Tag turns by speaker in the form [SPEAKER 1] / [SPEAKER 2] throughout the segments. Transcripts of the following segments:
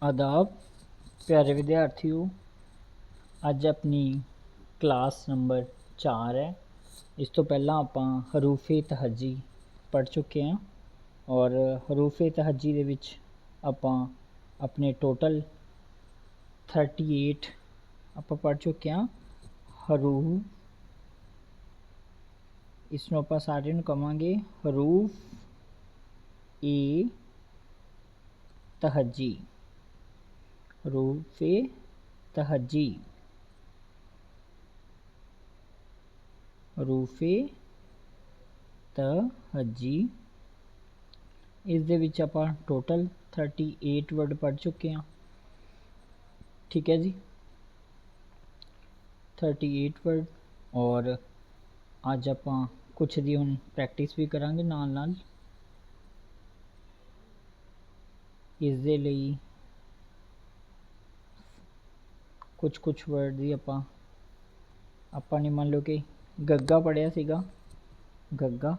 [SPEAKER 1] आदाब प्यारे विद्यार्थियों, अज अपनी क्लास नंबर 4 है। इस तो पहला आपां हरूफे तहजी पढ़ चुके हैं और हरूफे तहजी दे विच आपां अपने टोटल 38 आपां पढ़ चुके हैं हरूफ। इसनों आपां सारे नूं कवांगे हरूफ ए तहजी। हरूफे तहजी, हरूफे तहजी। इस दे विच आपां टोटल 38 वर्ड पढ़ चुके हैं। ठीक है जी, 38 वर्ड। और अज आपां कुछ दी हुण प्रैक्टिस भी करांगे नाल नाल। इस दे लई कुछ वर्ड दी आपां ने मान लो कि गग्गा पढ़िया सीगा, गग्गा।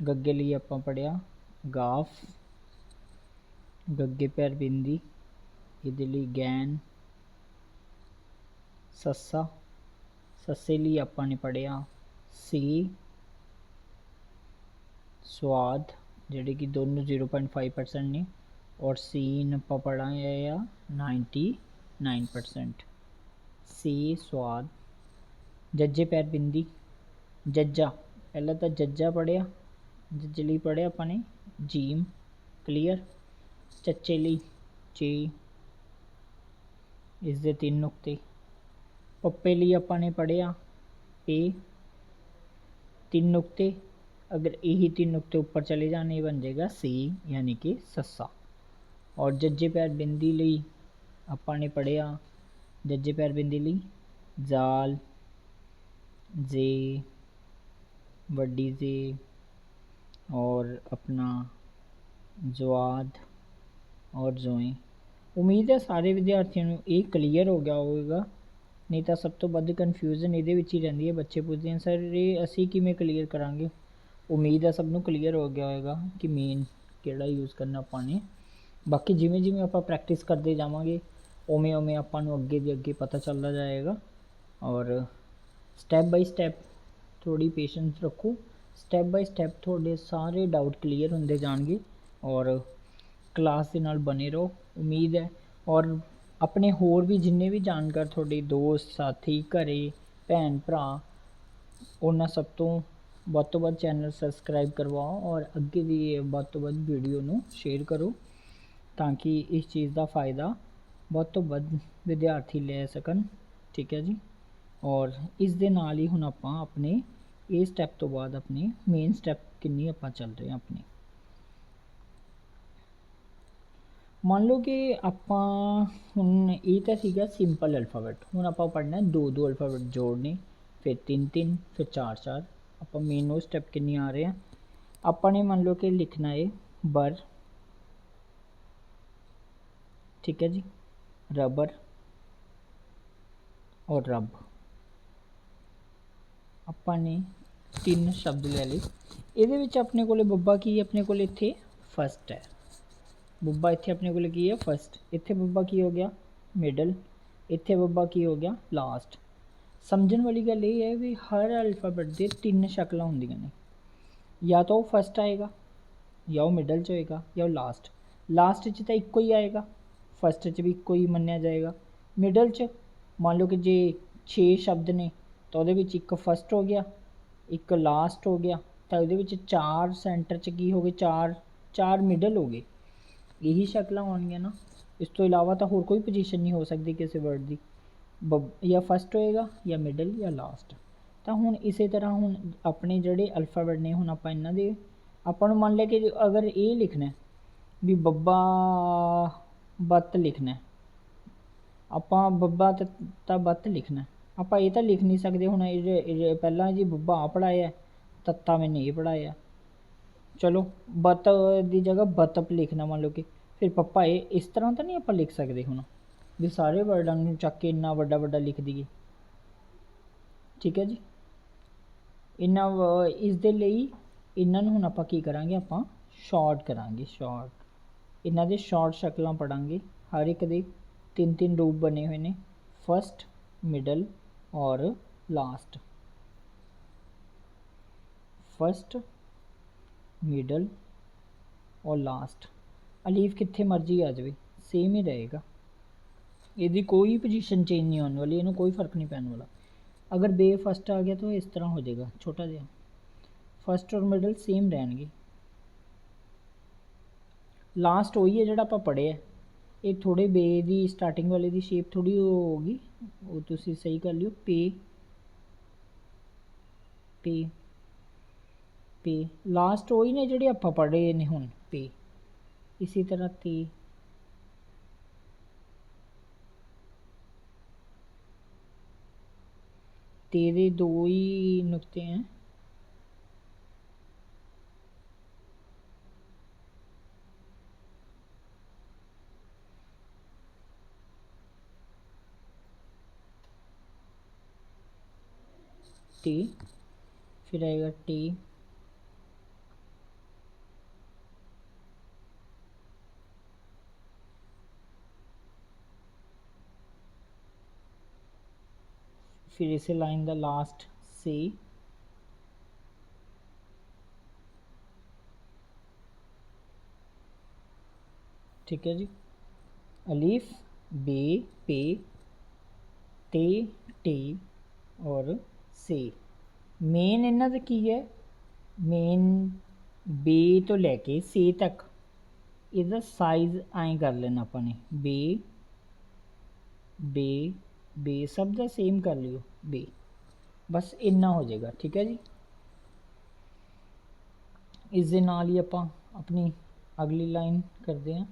[SPEAKER 1] गग्गे लिए आपां पढ़िया गाफ। गग्गे पैर बिंदी, इहदे लई गैन। सस्सा, सस्से लिए आपां ने पढ़िया सी। स्वाद, जेह्ड़े कि दोनों 0.5% ने, और सीन आपां पढ़ा है 99%। सी स्वाद। जज्जे पैर बिंदी, जज्जा। पहला तो जज्जा पढ़िया, जज्जे लिए पढ़िया आपां ने जीम। क्लीयर। चच्चे लिए चे। इस दे 3 नुक्ते। पप्पे लिए आपां ने पढ़िया पे, 3 नुक्ते। अगर यही 3 नुक्ते ऊपर चले जाने बन जाएगा सी, यानी कि सस्सा। और जज्जे पैर बिंदी लिए आपां ने पढ़िया जज्जे पैर बिंदी लिए जाल, जे, वड्डी जे, और अपना जवाद और जोएं। उम्मीद है सारे विद्यार्थियों को ये क्लीयर हो गया होगा, नहीं तो सब तो वध कन्फ्यूजन ये ही रही है। बच्चे पूछते हैं सर ये असी किमें क्लीयर करांगे। उम्मीद है सबनों क्लीयर हो गया होगा कि मेन केड़ा यूज़ करना पाने। बाकी जिमें जिमें आप प्रैक्टिस करते जावांगे उमें उमें आपां नूं अगे दे अगे पता चलता जाएगा। और स्टैप बाय स्टैप थोड़ी पेशेंस रखो, स्टैप बाय स्टैप थोड़े सारे डाउट क्लीयर होंदे जाएंगे। और क्लास के नाल बने रहो, उम्मीद है। और अपने होर भी जिन्ने भी जानकार थोड़े दोस्त साथी घरे भैन भरा उन्होंने सब तो वध चैनल सबसक्राइब करवाओ और अगे दी वध तो वध वीडियो नूं शेयर करो, ताकि इस चीज़ का फ़ायदा वध तो वध विद्यार्थी ले सकन। ठीक है जी। और इस दे नाल ही हुण आपां अपने ये स्टैप तो बाद अपने मेन स्टैप किन्नी आपां चल रहे हैं अपने। मान लो कि आपां हुण ये तो सीगा सिंपल अल्फाबेट, हुण आपां पढ़ना 2-2 अल्फाबेट जोड़ने, फिर 3-3, फिर 4-4। आपां मेन वो स्टैप किन्नी आ रहे हैं। आपां ने मान लो कि लिखना है बर। ठीक है जी। रबर और रब। आपां ने 3 शब्द ले लिए। ਇਹਦੇ ਵਿੱਚ अपने को बब्बा की अपने को इत्थे फस्ट है। बब्बा इत्थे अपने को की है फस्ट। इत्थे बब्बा की हो गया मिडल। इत्थे बब्बा की हो गया लास्ट। समझण वाली गल ये है भी हर अल्फाबेट दे 3 शक्लां होंदियां ने, या तो फस्ट आएगा, या वो मिडल च होएगा, या वो लास्ट। लास्ट च तो इक्को ही आएगा, फस्ट च भी इक्को ही मन्निया जाएगा। मिडल च मान लो कि जे 6 शब्द ने तो ਉਹਦੇ ਵਿੱਚ ਇੱਕ फस्ट हो गया, एक लास्ट हो गया, तो ਉਹਦੇ ਵਿੱਚ 4 सेंटर च की हो गए, 4 मिडल हो गए। यही शक्लां होणगियां ना। इस तो इलावा तो होर कोई पोजीशन नहीं हो सकती किसी वर्ड की, या फस्ट होएगा या मिडल या लास्ट। तो हुण इस तरह हुण अपने जोड़े अल्फाबेट ने हुण आपां इन्हां दे आपां नूं मान लिया कि अगर ये लिखना है भी बब्बा बत्त लिखना है, आपां बब्बा ता बत्त लिखना है। आपां ये तो लिख नहीं सकते हुण पहला जी बब्बा आ पढ़ाया तत्ता मैंने ये पढ़ाया, चलो बत्त की जगह बत्तप लिखना मान लो कि, फिर पप्पा ये इस तरह तो नहीं आप लिख सकते हुण भी सारे वर्डां नूं चक के इन्ना वड्डा वड्डा लिख दिए। ठीक है जी। इन्ना इस दे लई इन्हां नूं हुण आपां की करांगे, आपां शॉर्ट करांगे। शॉर्ट इन्हां दे शॉर्ट शक्लां पढ़ांगे हर एक दे तीन तीन रूप बने हुए ने, फस्ट, मिडल और लास्ट। फस्ट, मिडल और लास्ट। अलीफ कितने मर्जी आ जाए सेम ही रहेगा, यदि कोई पोजीशन चेंज नहीं होने वाली, इन्हें कोई फर्क नहीं पैने वाला। अगर बे फस्ट आ गया तो इस तरह हो जाएगा छोटा जिहा, फस्ट और मिडल सेम रहनगे। लास्ट वही है जोड़ा आप पढ़िया, ये थोड़े बे की स्टार्टिंग वाले की शेप थोड़ी होगी, वो तुसी सही कर लियो। पे पे पे लास्ट वही ने जोड़े आप पढ़े ने हुण पे। इसी तरह ते तेरे दो ही नुक्ते हैं, टी, फिर आएगा टी, फिर इसे लाइन द लास्ट सी, ठीक है जी। अलीफ, बे, पे, ते, टी और से। मेन इन्हां दा की है, मेन बे तो लैके से तक इसका साइज ऐ कर लेना अपने, बे बे बे सब का सेम कर लियो बे, बस इन्ना हो जाएगा, ठीक है जी। इस दे नाल ही आपां अपनी अगली लाइन करते हैं।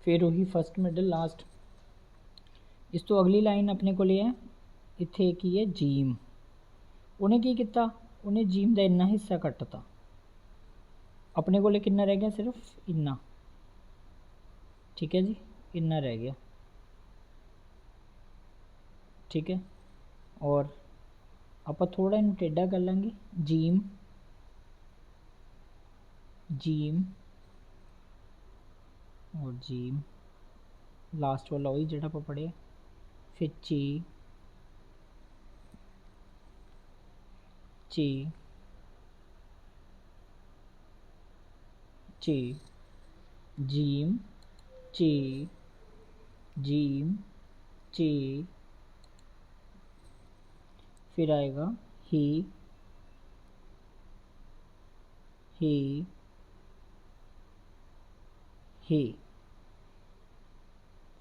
[SPEAKER 1] फिर वही फस्ट मिडल लास्ट। इस तो अगली लाइन अपने को है इत्थे की है जीम, उन्हें की किया, उन्हें जीम का इन्ना हिस्सा कटता, अपने को कितना रह गया, सिर्फ इन्ना, ठीक है जी, इन्ना रह गया, ठीक है। और आप थोड़ा इन टेढ़ा कर लेंगे, जीम जीम और जीम, लास्ट वाला वही जो आप पढ़े, फिर ची ची ची, जीम ची जीम ची, फिर आएगा ही ही ही,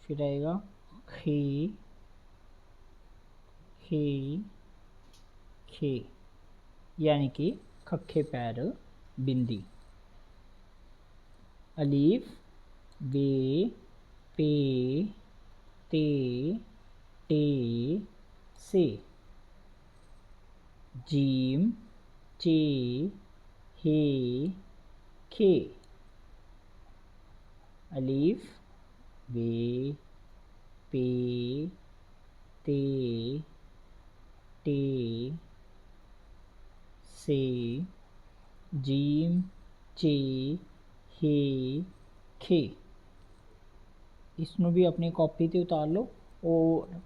[SPEAKER 1] फिर आएगा ही ही खे, यानी कि खखे पैर बिंदी। अलीफ, बे, पे, ते, टे, से। जीम, चे, हे, खे। अलीफ, बे, पे, ते, टे, से। जीम, चे, हे, खे। इसनों भी अपनी कॉपी ते उतार लो, और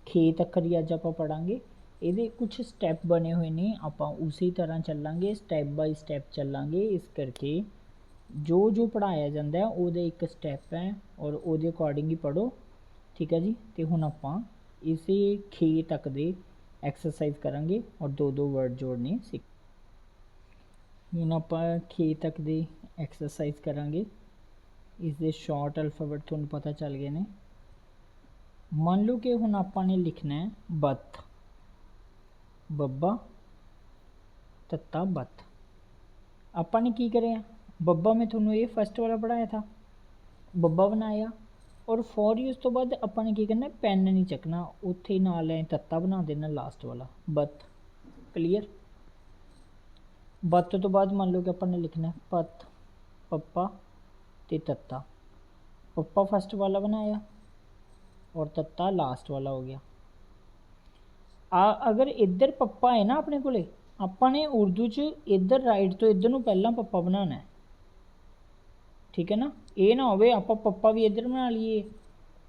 [SPEAKER 1] खे तक ही अज आप पढ़ांगे। ये कुछ स्टैप बने हुए ने, आप उसी तरह चलांगे, स्टैप बाय स्टैप चलांगे। इस करके जो जो पढ़ाया जाता है वो एक स्टैप है, और वो अकॉर्डिंग ही पढ़ो, ठीक है जी। तो हुण आप इसे खे तक दे एक्सरसाइज करांगे और दो दो वर्ड जोड़ने सीख। हुण आप खे तक दे एक्सरसाइज करांगे, इसके शॉर्ट अल्फाबेट तुहानूं पता चल गए ने। मान लो कि हुण आपने लिखना है बत, बब्बा तत्ता बत। आपने की करें, बब्बा में थोनों ये फर्स्ट वाला पढ़ाया था, बब्बा बनाया, और फौरी उस तो बाद अपने की करना, पेन नहीं चकना, उत्थे नाल तत्ता बना देना लास्ट वाला, बत। क्लीयर। बत तो बाद मान लो कि अपने लिखना है पत, पप्पा ते तत्ता। पप्पा फर्स्ट वाला बनाया और तत्ता लास्ट वाला हो गया। अगर इधर पप्पा है ना अपने को, ਆਪਾਂ ਨੇ ਉਰਦੂ 'ਚ ਇੱਧਰ ਰਾਈਟ ਤੋਂ ਇੱਧਰ ਨੂੰ ਪਹਿਲਾਂ ਪੱਪਾ ਬਣਾਉਣਾ ਹੈ, ਠੀਕ ਹੈ ਨਾ। ਇਹ ਨਾ ਹੋਵੇ ਆਪਾਂ ਪੱਪਾ ਵੀ ਇੱਧਰ ਬਣਾ ਲਈਏ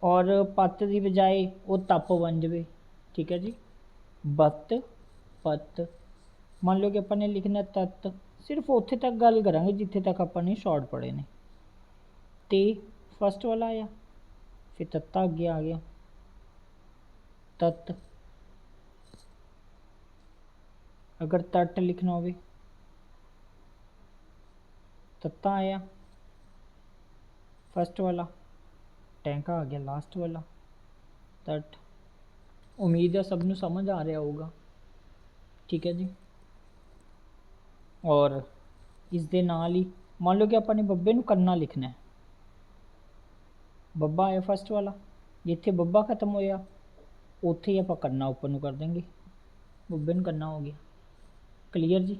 [SPEAKER 1] ਔਰ ਪੱਤ ਦੀ ਬਜਾਏ ਉਹ ਤੱਪ ਬਣ ਜਾਵੇ, ਠੀਕ ਹੈ ਜੀ। ਬੱਤ ਪੱਤ, ਮੰਨ ਲਓ ਕਿ ਆਪਾਂ ਨੇ ਲਿਖਣਾ ਤੱਤ, ਸਿਰਫ ਉੱਥੇ ਤੱਕ ਗੱਲ ਕਰਾਂਗੇ ਜਿੱਥੇ ਤੱਕ ਆਪਾਂ ਨੇ ਸ਼ਾਰਟ ਪੜ੍ਹੇ ਨੇ। ਤੇ ਫਸਟ ਵਾਲਾ ਆਇਆ, ਫਿਰ ਤੱਤਾ ਅੱਗੇ ਆ ਗਿਆ, ਤੱਤ। अगर तट लिखना हो तत्ता आया फर्स्ट वाला, टैंका आ गया लास्ट वाला, तट। उम्मीद है सबनों समझ आ रहा होगा, ठीक है जी। और इस दे नाल ही मान लो कि अपने बब्बे नूं करना लिखना है, बब्बा आया फर्स्ट वाला, जिथे बब्बा खत्म होया उत्थे ही आप करना उपर नूं कर देंगे, बब्बे नूं करना हो गया। क्लीयर जी।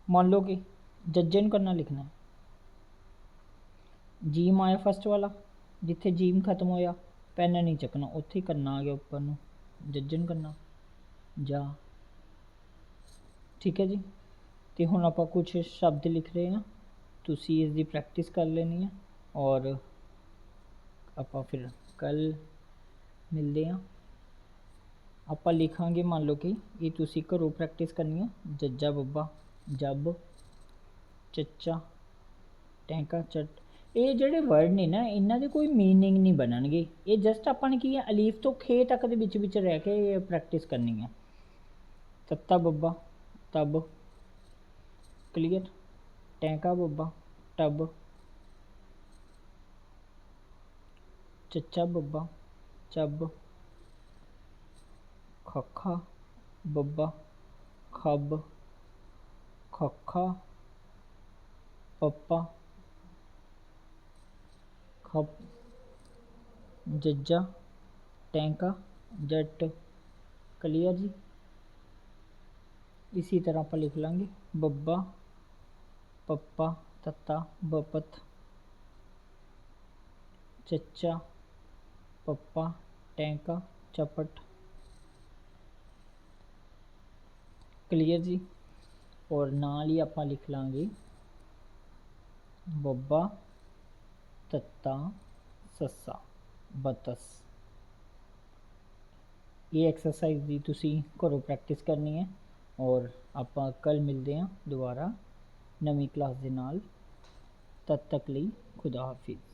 [SPEAKER 1] मान लो कि जज्जे नूं करना लिखना है, जीम आया फर्स्ट वाला, जिथे जीम खत्म होया पैन नहीं चकना उत्थे ही करना आ गया उपर नूं, जज्जे नूं करना जा, ठीक है जी। तो हुण आपां कुछ शब्द लिख रहे हैं, तुसीं इसकी प्रैक्टिस कर लेनी है और आपां फिर कल मिलते हैं। ਆਪਾਂ ਲਿਖਾਂਗੇ, ਮੰਨ ਲਓ ਕਿ ਇਹ ਤੁਸੀਂ ਘਰੋਂ ਪ੍ਰੈਕਟਿਸ ਕਰਨੀ ਹੈ। ਜੱਜਾ ਬੱਬਾ ਜੱਬ, ਚੱਚਾ ਟੈਂਕਾ ਚੱਟ। ਇਹ ਜਿਹੜੇ ਵਰਡ ਨੇ ਨਾ ਇਹਨਾਂ ਦੇ ਕੋਈ ਮੀਨਿੰਗ ਨਹੀਂ ਬਣਨਗੇ, ਇਹ ਜਸਟ ਆਪਾਂ ਨੇ ਕੀ ਹੈ ਅਲੀਫ ਤੋਂ ਖੇ ਤੱਕ ਦੇ ਵਿੱਚ ਰਹਿ ਕੇ ਪ੍ਰੈਕਟਿਸ ਕਰਨੀ ਹੈ। ਤੱਤਾ ਬੱਬਾ ਤਬ, ਕਲੀਅਰ। ਟੈਂਕਾ ਬੱਬਾ ਟਬ, ਚੱਚਾ ਬੱਬਾ ਚੱਬ, खखा बब्बा खब, खखा पप्पा खप, जज्जा टैंका जट। क्लियर जी। इसी तरह आप लिख लेंगे बब्बा पप्पा तत्ता बपत, चच्चा पप्पा टैंका चपट। क्लीयर जी। और नाल ही आप लिख लांगे बब्बा तत्ता सस्सा बतस। ये एक्सरसाइज दी तुसी घरों प्रैक्टिस करनी है और आप कल मिलते हैं दोबारा नवी क्लास दे नाल। तद तक लई खुदा हाफिज़।